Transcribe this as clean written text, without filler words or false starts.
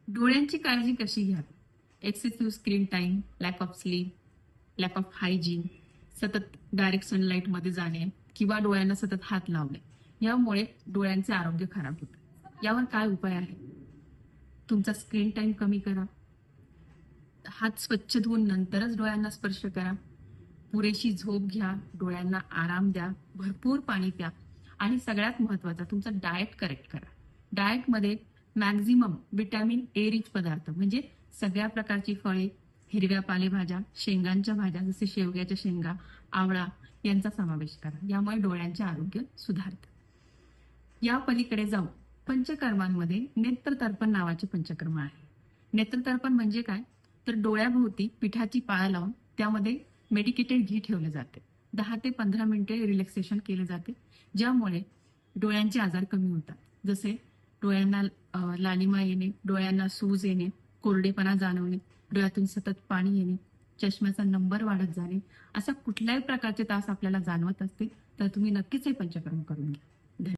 डोळ्यांची काळजी कशी घ्यावी? Excessive screen time, lack of sleep, lack of hygiene, सतत डायरेक्ट सनलाईटमध्ये जाणे किंवा डोळ्यांना सतत हात लावणे यामुळे डोळ्यांचे आरोग्य खराब होते. यावर काय उपाय आहे? तुमचा स्क्रीन टाइम कमी करा, हात स्वच्छ धुवून नंतरच डोळ्यांना स्पर्श करा, पुरेशी झोप घ्या, डोळ्यांना आराम द्या, भरपूर पाणी प्या आणि सगळ्यात महत्वाचा तुमचा डाएट करेक्ट करा. डाएटमध्ये मॅक्झिमम विटॅमिन ए रिच पदार्थ म्हणजे सगळ्या प्रकारची फळे, हिरव्या पालेभाज्या, शेंगांच्या भाज्या जसे शेवग्याच्या शेंगा, आवळा यांचा समावेश करा. यामुळे डोळ्यांचे आरोग्य सुधारते. या पलीकडे जाऊ पंचकर्मांमध्ये नेत्रतर्पण नावाचे पंचकर्म आहे. नेत्रतर्पण म्हणजे काय? तर डोळ्याभोवती पिठाची पाळ लावून त्यामध्ये मेडिकेटेड घी ठेवले जाते. 10 ते 15 मिनिटे रिलॅक्सेशन केले जाते, ज्यामुळे डोळ्यांचे आजार कमी होतात. जसे डोळ्यांना लालिमा येणे, डोळ्यांना सूज येणे, कोरडेपणा जाणवणे, डोळ्यातून सतत पाणी येणे, चष्म्याचा नंबर वाढत जाणे, असा कुठल्याही प्रकारचे त्रास आपल्याला जाणवत असतील तर तुम्ही नक्कीच हे पंचकर्म करून घ्या.